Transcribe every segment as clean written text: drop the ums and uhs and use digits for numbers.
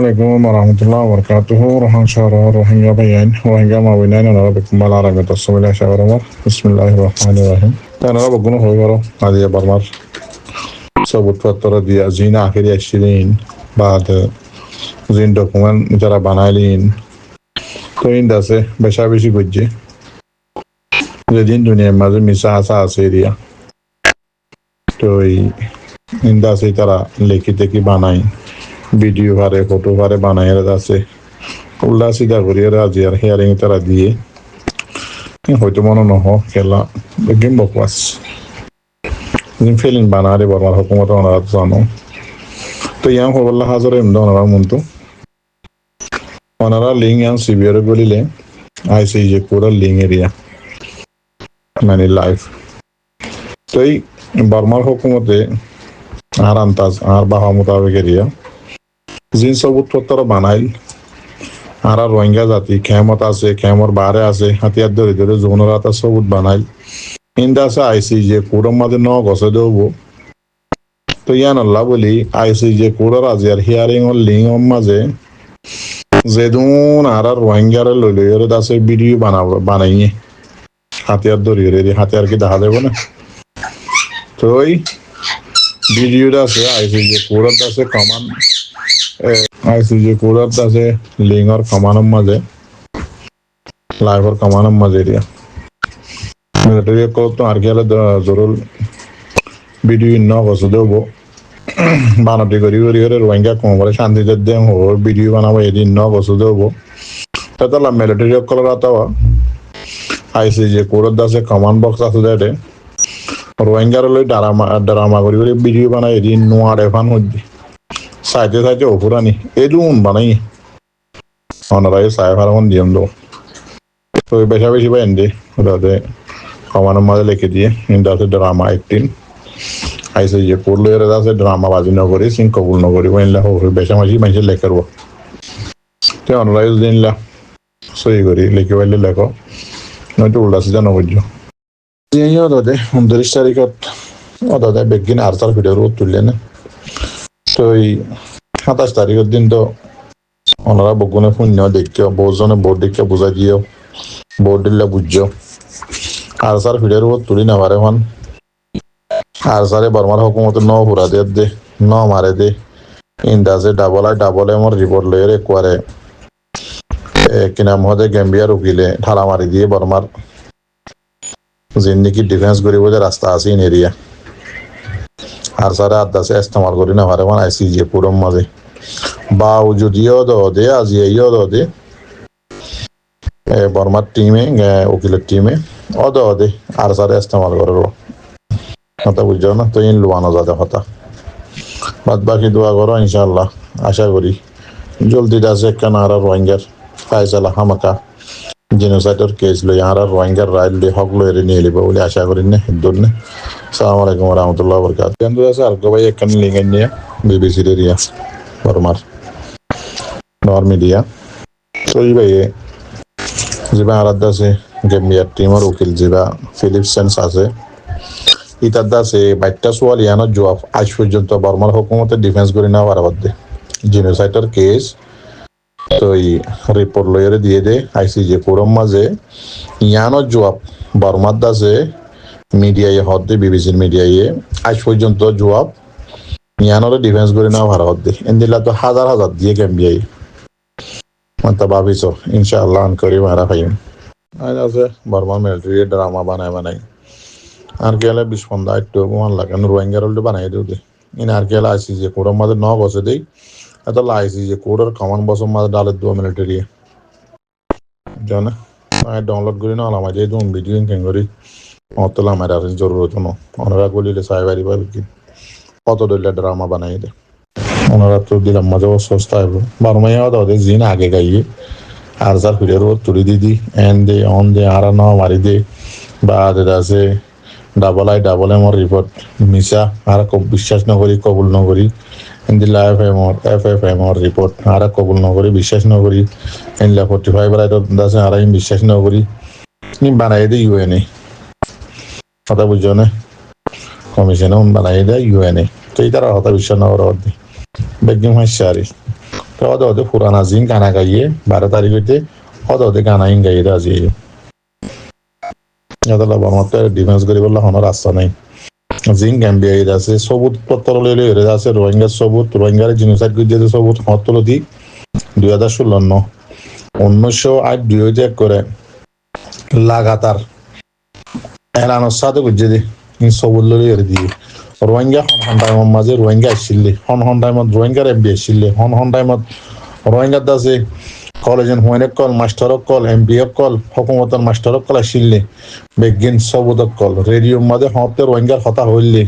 Assalamualaikum warahmatullahi wabarakatuh. Rohan syara rohingya bayan rohingya mawinain ana bikum balara gata sumila shawaramar. Bismillahirrahmanirrahim. Ana bagunu hoy garo adiya barmar. Sabut fattara dia zina akhiri ashrin بعد zin document jara banailin to inda se besha beshi gojje যেদিন দুনিয়ার মাঝে মিশা আসা আছে area তো ইন্দা সে তারা লেখি টেকি বানাই video ভারে ফটো ভারে বানাই আছে উল্লা সিধা করিয়ে রাজি আর হিয়ারিং তারা দিয়ে হয়তো মনে নহ খেলা গেম বকওয়াস ফিলিং বানারে বর্মার হুকুমত ওনারা জানো তো ইয়াং হবল্লা হাজারে এমদা ওনারা মন্তু ওনারা লিঙ্ক ইয়াং সিবিআর বলিলে আইসি যে পুরো লিঙ্ক এরিয়া মানে লাইফ তো এই বর্মার হুকুমতে আর আন্তাজ আর বাহা মোতাবেক এরিয়া জিন সবুত পত্র বানাইল আর রোহিঙ্গা জাতি খেমত আছে খেমর বারে আছে হাতিয়ার ধরে ধরে যৌনরাত সবুত বানাইল ইন্দা আছে আইসি যে কুড়ম মাঝে ন গছে দেব তো ইয়ান আল্লাহ বলি আইসি যে কুড়র আজি আর হিয়ারিং ওর লিঙ্ক মাঝে যেদুন আর রোহিঙ্গারে লইলে আছে ভিডিও বানাইয়ে হাতিয়ার ধরিয়ে রে হাতিয়ার কি দেখা দেবো না তো ওই ভিডিওটা আছে আইসি যে কুড়ত আছে কমান আইসি যে কুড়ত আছে লিঙ্গর কমানোর মাঝে লাইভর কমানোর মাঝে এরিয়া মিলিটারি তো আর কি জরুর ভিডিও ন বছর দেবো বানাটি করি করি করে রোহিঙ্গা কম করে শান্তিতে দেম হবো ভিডিও বানাবো এদিন ন বছর দেবো তাহলে মিলিটারি কলার আতাওয়া আইসি যে কুড়ত আছে কমান বক্স আছে দেটে রোহিঙ্গার লই ড্রামা করি করে ভিডিও বানাই এদিন নোয়ার এফান হচ্ছে সাইতে সাইতে অপুরানি এদুন বানাই অনারাই সাহেব হারমন দিয়াম দো তো বেশা বেশি পাই এনে ওটাতে কমানোর মাঝে লিখে দিয়ে ইন্ডা আছে ড্রামা একদিন আইসি যে করলো এর আছে ড্রামা বাজি নগরী সিং কবুল নগরী বইলা হোক বেশা মাঝি মাঝে লেখার তো অনারাই দিনলা সই করি লিখে পাইলে লেখো নয়তো উল্টা সিধা নবজ্য 29 তারিখত বেগিন আর তার ভিডিও তুললে না তো এই 27 তারিখের দিন তো ওনারা বগুনে শূন্য দেখিও বহুজনে বোর্ড দেখে বুঝাই দিও বোর্ড দিলে বুঝছো আর স্যার ভিডিও তুলি না পারে এখন আর স্যারে বর্মার হুকুমত ন হুরা দে ন মারে দে ইন্দাজে ডাবল এমর রিপোর্ট লয়ে একবারে কিনা মহদে গেম্বিয়ার উকিলে ঠালা মারি দিয়ে বর্মার জিন্দিগি ডিফেন্স করিব যে রাস্তা আছে ইন এরিয়া আর সারা আদাসে ইস্তেমাল করি না পারে মানে আইসি যে পুরম মাঝে বাউ যদিও দে আজি ইয়ো দে বর্মার টিমে উকিলের টিমে দে আর সারা ইস্তেমাল করব কথা বুঝছো না তো ইন লুয়ানো যাতে কথা বাদ বাকি দোয়া করো ইনশাআল্লাহ আশা করি জলদি আছে কেন আর রোহিঙ্গার ফায়সালা হামাকা জেনোসাইডের কেস লই আর রোহিঙ্গার রাইল লই হক লই নিয়ে লিব বলে আশা করি না হিন্দুর না আসসালামু আলাইকুম ওয়া রাহমাতুল্লাহি ওয়া বারাকাতুহু বন্ধু আছে আর ভাই একখান লিঙ্ক নিয়ে বিবিসি এরিয়া বর্মার নর মিডিয়া সই ভাই যেবা আরাদ আছে গেমিয়ার টিমর উকিল যেবা ফিলিপসেন্স আছে ইতাদ আছে 22টা সওয়াল ইয়ানো জবাব আজ পর্যন্ত বর্মার হুকুমতে ডিফেন্স করি না বারবাদে জেনোসাইডের কেস তো এই রিপোর্ট লইরে দিয়ে দে আইসি যে পুরম মাঝে ইয়ানো জবাব বর্মার দাসে মিডিয়ায় হদ্দে বিবিসির মিডিয়ায় আজ পর্যন্ত জবাব ইয়ানোরে ডিফেন্স করে না ভারত দে এন্দিলা তো হাজার হাজার দিয়ে গেম্বিয়াই মাতা ভাবিছ ইনশাআল্লাহ আন করি মারা পাইম আজ আছে বর্মা মিলিটারি ড্রামা বানাই আর কেলে 20 একটু মান লাগান রোহিঙ্গার উল্টে বানাই দিও দে ইন আর কেলে আইসি যে পুরম মাঝে ন বসে দেই এত লাইসি যে কোডর কমন বসম মাঝে ডালে দো মিলিটারি জানা ডাউনলোড করি না আমার যে দম ভিডিও কেন করি অতলা আমার আর জরুরত ন ওনারা বলিলে সাইবারি পাবে কি কত দইলা ড্রামা বানাই দে ওনারা তো দিলাম মাঝে সস্তা হবে বারমাইয়া ওদের জিন আগে গাইয়ে আর যার ভিডিও তুলি দিদি এন দে অন দে আর ন মারি দে বা আছে ডাবল এমর রিপোর্ট মিশা আর বিশ্বাস নকরি কবুল নকরি এন্দিলা এফএমর রিপোর্ট আর কবুল নকরি বিশ্বাস নকরি এন্দিলা 45 রাইট আছে আর বিশ্বাস নকরি নি বানাই দে ইউএনএ কথা বুঝছো না কমিশনে বানাই দে ইউএনএ তো এই তারা কথা বিশ্বাস নকরা বেগম হাসি তো ওদে পুরানা জিন গানা গাইয়ে 12 তারিখ হইতে ওদে গানা ইন গাইয়ে আজি এতলা বর্মাত ডিফেন্স করি বললা কোনো রাস্তা নাই জিন গ্যাম্বিয়া ইদ আছে সবুত পত্র লইলে এর আছে রোহিঙ্গা সবুত রোহিঙ্গার জিনোসাইড করে সবুত হতল দি 2016 1908 2001 করে লাগাতার এলানোর সাথে বুঝে দি সবুত লইলে এর দিয়ে রোহিঙ্গা হন টাইমত মাঝে রোহিঙ্গা আসছিলে হন টাইমত রোহিঙ্গার এমবি আসছিলে হন টাইমত রোহিঙ্গার দাসে কলেজের হুয়েনেক কল মাস্টারক কল এমপিএফ কল হকুমতের মাস্টারক কল আসিলে বেগিন সবুদক কল রেডিওর মাঝে হতে রোহিঙ্গার কথা হইলে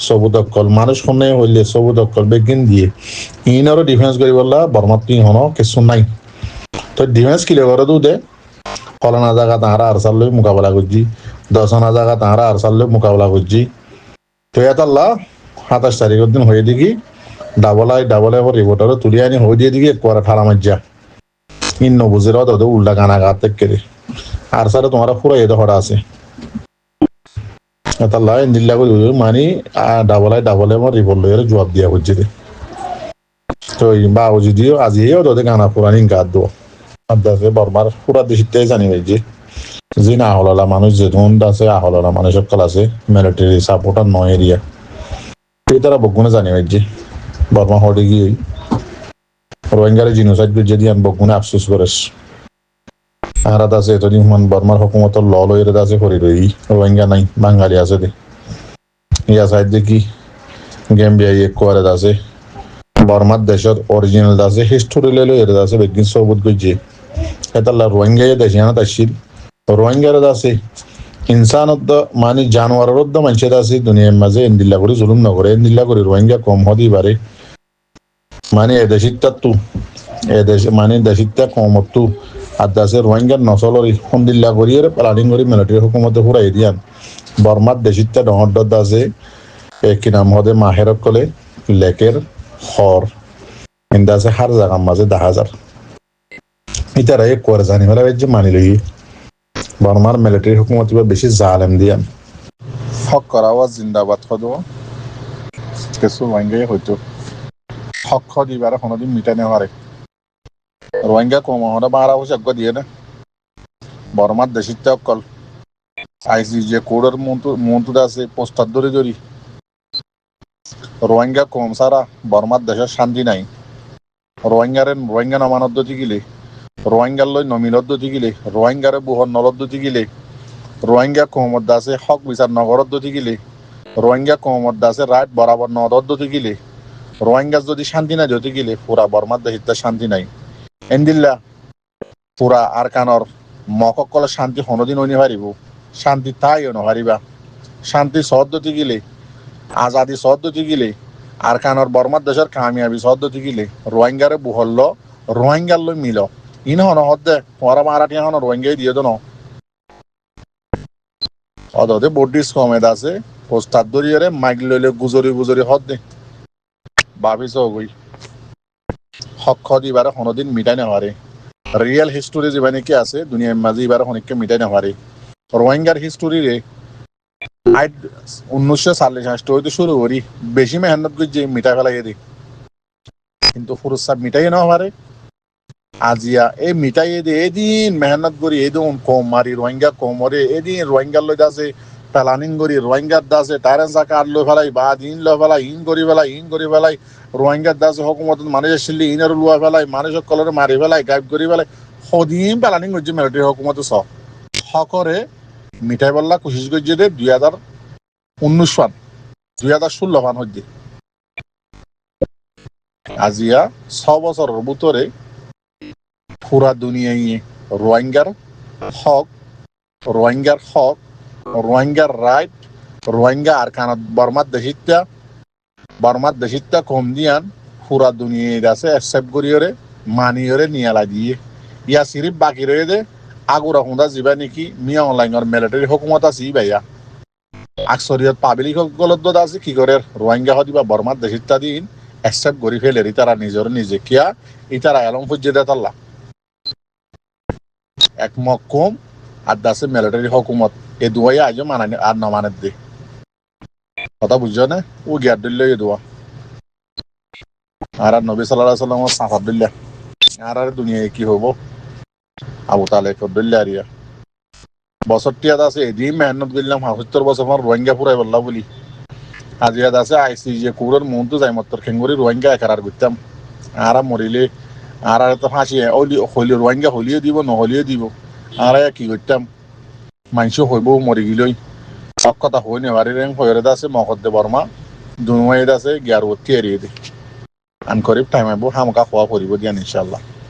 সবুদক কল মানুষ শুনে হইলে সবুদক কল বেগিন দিয়ে ইনারও ডিফেন্স করি বললা বর্মাত হন কিছু নাই তো ডিফেন্স কিলে করে দে ফলানা জায়গা তাহারা আরসাল লই মোকাবেলা করছি দশনা জায়গা তাহারা আরসাল লই মোকাবেলা করছি তো এতাল্লা 27 তারিখের দিন হয়ে দেখি ডাবল আই রিপোর্টারও তুলি আনি হয়ে দিয়ে দিকে একবার ঠালা মাজ্জা ইন্ন বুঝের ওদের উল্টা গানা গাতে কেড়ে আর সারে তোমার পুরো এতে হরা আছে এতাল্লা ইন্দিল্লা করে মানি ডাবল আই আমার রিপোর্ট লইয়ের জবাব দিয়া হচ্ছে তো বা যদিও আজি ওদের গানা পুরানি গাত দেবো আদাসে বর্মার পুরা দেশিটাই জানি যে জি না হলালা মানুষ যে ধুন আছে আহলালা মানুষ সকল আছে মিলিটারি সাপোর্টার নয় এরিয়া এই তারা বগুনে জানি যে বর্মা হটে গিয়ে রোহিঙ্গারে জিনোসাইড করে দিয়ে বগুনে আফসোস করেস আর আছে এতদিন মান বর্মার হকুমতর ল লইরে আছে করি রই রোহিঙ্গা নাই বাঙালি আছে দে ইয়া সাইড দেখি গেমবিয়া এক করে আছে বর্মার দেশের অরিজিনাল আছে হিস্টোরি লইলে এর আছে বেগিন সবুত গইছে এতাল্লা রোহিঙ্গা দেশে না তাইছিল রোহিঙ্গার আছে ইনসানত মানে জানোয়ারের মানুষের আছে দুনিয়ার মাঝে এন্দিল্লা করে জুলুম নকরে এন্দিল্লা করে রোহিঙ্গা কম হতেই পারে মানে এদেশিটা তু এদেশে মানে দেশিটা কম তু আর দাসে রোহিঙ্গার নসলর সন্দিল্লা করিয়ে প্লানিং করে মিলিটারি হুকুমতে ফুরাই দিয়ান বর্মার দেশিটা ডহর আছে কি নাম হদে মাহের কলে লেকের হর ইন্দা আছে হার জায়গার মাঝে 10,000 ইতারা এক করে জানি ফেলা যে মানি লই বর্মার মিলিটারি হুকুমত বেশি জালেম দিয়ান হক করা আওয়াজ জিন্দাবাদ হদ কিছু রোহিঙ্গাই হইতো হক দিবার কোনোদিন মিটাই নেওয়ারে রোহিঙ্গা কম হলে 12 বছর দিয়ে না বর্মার দেশিতে অকল আইসিজে কোডের মন্ত্র আছে পোস্টার ধরি রোহিঙ্গা কম সারা বর্মার দেশের শান্তি নাই রোহিঙ্গা নমানত গিলে রোহিঙ্গার লই নমিলত গিলে রোহিঙ্গারে বুহর নলত গিলে রোহিঙ্গা কমত আছে হক বিচার নগরত গিলে রোহিঙ্গা কমত আছে রাইট বরাবর নদত গিলে রোহিঙ্গার যদি শান্তি নাই যদি গিলে পুরা বর্মার দেশিতে শান্তি নাই এন্দিল্লা পুরা আরকানর মককলে শান্তি কোনোদিন হইনি পারিব শান্তি তাই নহারিবা শান্তি সহদ্দতি গিলে আজাদি সহদ্দতি গিলে আরকানর বর্মার দেশের কামিয়াবি সহদ্দতি গিলে রোহিঙ্গারে বুহল্ল রোহিঙ্গার লই মিল ইন হন হদ্দে তোমারা মারাঠি হন রোহিঙ্গাই দিয়ে দন অদে বডিস কমেদ আছে পোস্টার দরিয়ারে মাইক লইলে গুজরি হদ্দে ভাবিস গই হক দিবারে কোনোদিন মিটাই নেওয়ারে রিয়েল হিস্টোরি যেভাবে কি আছে দুনিয়ার মাঝে এবার অনেককে মিটাই নেওয়ারে রোহিঙ্গার হিস্টোরি রে 1940 হইতে শুরু করি বেশি মেহনত করছে মিটাই ফেলাই দি কিন্তু ফুরুসাব মিটাই না পারে আজিয়া এই মিটাই দিয়ে এদিন মেহনত করি এদিন কম মারি রোহিঙ্গা কম মরে এদিন রোহিঙ্গার লই আছে প্লানিং করি রোহিঙ্গার দাসে টারেন্সা কার্ড লই ফেলাই বা ইন লই ফেলাই ইন করি ফেলাই রোহিঙ্গার দাসে হকুমত মানুষ আসলে ইনার লুয়া ফেলাই মানুষের কলরে মারি ফেলাই গাইব করি ফেলাই সদিন প্লানিং করছে মিলিটারি হকুমত হকরে মিঠাই বল্লা কোশিশ করছে দে 2019 সাল 2016 সাল হচ্ছে আজিয়া 6 বছরের ভিতরে পুরা দুনিয়ায় রোহিঙ্গার হক রোহিঙ্গার রাইট রোহিঙ্গা আর কানত বর্মার দেশিতা কম দিয়ান পুরা দুনিয়ায় আছে অ্যাকসেপ্ট করিয়রে মানিয়রে নিয়ালা দিয়ে ইয়া সিরিফ বাকি রয়ে দে আগুরা হুঁদা যাবা নেকি মিয়া অনলাইনের মিলিটারি হুকুমত আছে ভাইয়া আকসরিয়ত পাবলিক গলত আছে কি করে রোহিঙ্গা হদি বা বর্মার দেশিতা দিন অ্যাকসেপ্ট করি ফেলে ইতারা নিজে কিয়া ইতারা এলম ফুজে দে তাল্লা এক মক্কম আর দাসে মিলিটারি হুকুমত এ দুয়াই আজ মানানি আর না মানের দে কথা বুঝছো না ও গিয়ার দিল এ দুয়া আর নবী সাল্লাল্লাহু সাল্লামের সাফ আব্দুল্লাহ আর দুনিয়ায় কি হবো আবু তালেব আব্দুল্লাহ আরিয়া বছরটি আছে এদিন মেহনত করলাম ৭৭ বছর আমার রোহিঙ্গা পুরাই বললা বলি আজিয়াদ আছে আইসি যে কুকুরের মন তো যাই মত্তর খেঙ্গুরি রোহিঙ্গা একার করতাম আর মরিলে আর তো ফাঁসি হলি রোহিঙ্গা হলিও দিব নহলিও দিব আর কি করতাম মানুষ হইব মরি গিলই সব কথা হই নেবারি রেং হয়ে আছে মকদ্দে বর্মা দুমাইদ আছে গিয়ার এড়িয়ে দে আন করিব টাইম আইব হামকা খোয়া করিব দিয়ান ইনশাল্লাহ